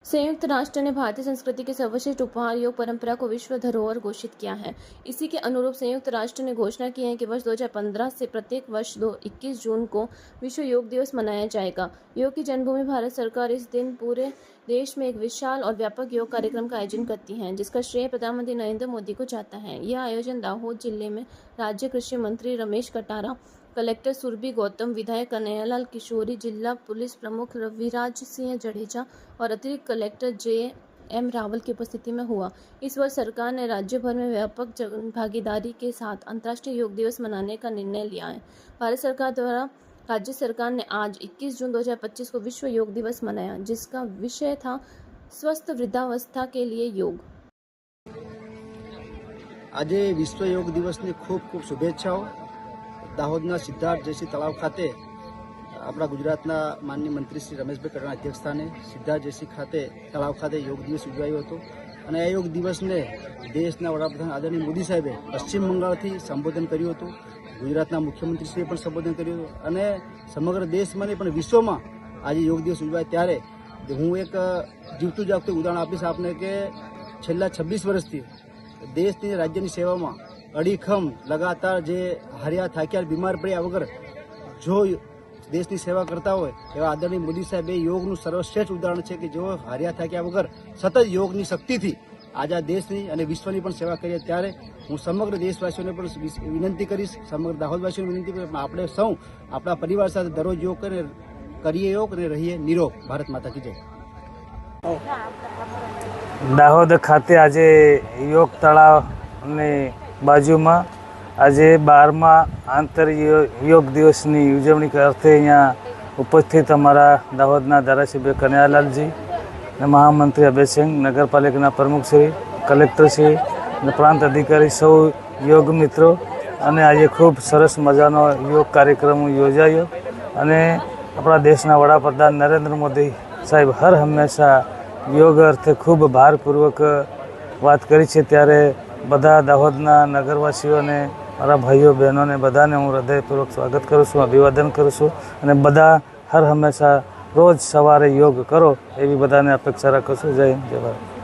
संयुक्त राष्ट्र ने भारतीय संस्कृति के सर्वश्रेष्ठ उपहार योग परंपरा को विश्व धरोहर घोषित किया है। इसी के अनुरूप संयुक्त राष्ट्र ने घोषणा की है कि वर्ष 2015 से प्रत्येक वर्ष 21 जून को विश्व योग दिवस मनाया जाएगा। योग की जन्मभूमि भारत सरकार इस दिन पूरे देश में एक विशाल और व्यापक योग कार्यक्रम का आयोजन करती है, जिसका श्रेय प्रधानमंत्री नरेंद्र मोदी को जाता है। यह आयोजन दाहोद जिले में राज्य कृषि मंत्री रमेश कटारा, कलेक्टर सुरभि गौतम, विधायक कन्हैयालाल किशोरी, जिला पुलिस प्रमुख रविराज सिंह जडेजा और अतिरिक्त कलेक्टर JM रावल की उपस्थिति में हुआ। इस वर्ष सरकार ने राज्य भर में व्यापक भागीदारी के साथ अंतर्राष्ट्रीय योग दिवस मनाने का निर्णय लिया है। भारत सरकार द्वारा राज्य सरकार ने आज 21 जून 2025 को विश्व योग दिवस मनाया, जिसका विषय था स्वस्थ वृद्धावस्था के लिए योग। आज विश्व योग दिवस ने खूब खूब शुभेच्छाओं। दाहोदना सिद्धार्थ जयसिंह तलाव खाते अपना गुजरातना माननीय मंत्री श्री रमेशभाई कटाराના અધ્યક્ષસ્થાને સિદ્ધાર્થ જયસિંહ ખાતે તળાવ ખાતે યોગ દિવસ ઉજવાયો હતો અને આ યોગ દિવસને દેશના વડાપ્રધાન આદરણીય મોદી સાહેબે પશ્ચિમ બંગાળથી સંબોધન કર્યું હતું। ગુજરાતના મુખ્યમંત્રીશ્રીએ પણ સંબોધન કર્યું અને સમગ્ર દેશમાં નહીં પણ વિશ્વમાં આજે યોગ દિવસ ઉજવાય ત્યારે હું એક જીવતું જાગતું ઉદાહરણ આપીશ આપને કે છેલ્લા 26 વર્ષથી દેશની રાજ્યની સેવામાં અડીખમ लगातार जे हरिया थाक्या बीमार पड़्या वगर जो देशनी सेवा करता हो एवं आदरणीय मोदी साहेब योगनु सर्वश्रेष्ठ उदाहरण है कि जो हरिया थाक्या वगर सतत योगनी शक्ति थी आज आ देशनी अने विश्वनी पण सेवा करीए त्यारे हूँ समग्र देशवासीओने पण विनंती करीश, समग्र दाहोदवासीओने विनंती करीश आपणे सौ आपणा परिवार साथे दररोज योग करीए योग अने रहीए निरोग। भारत माता की जय। दाहोद खाते आज योग तळाव ने बाजूમાં આજે 12મા આંતર યોગ દિવસની ઉજવણી અર્થે અહીંયા ઉપસ્થિત અમારા દાહોદના ધારાસભ્ય કનૈયાલાલજી અને મહામંત્રી અભયસિંહ, નગરપાલિકાના પ્રમુખશ્રી, કલેક્ટરશ્રી અને પ્રાંત અધિકારી સૌ યોગ મિત્રો અને આજે ખૂબ સરસ મજાનો યોગ કાર્યક્રમ યોજાયો અને આપણા દેશના વડાપ્રધાન નરેન્દ્ર મોદી સાહેબ હર હંમેશા યોગ અર્થે ખૂબ ભારપૂર્વક વાત કરી છે ત્યારે બધા દાહોદના નગરવાસીઓને, મારા ભાઈઓ બહેનોને બધાને હું હૃદયપૂર્વક સ્વાગત કરું છું, અભિવાદન કરું છું અને બધા હર હંમેશા રોજ સવારે યોગ કરો એવી બધાને અપેક્ષા રાખું છું। જય હિન્દ, જય ભારત।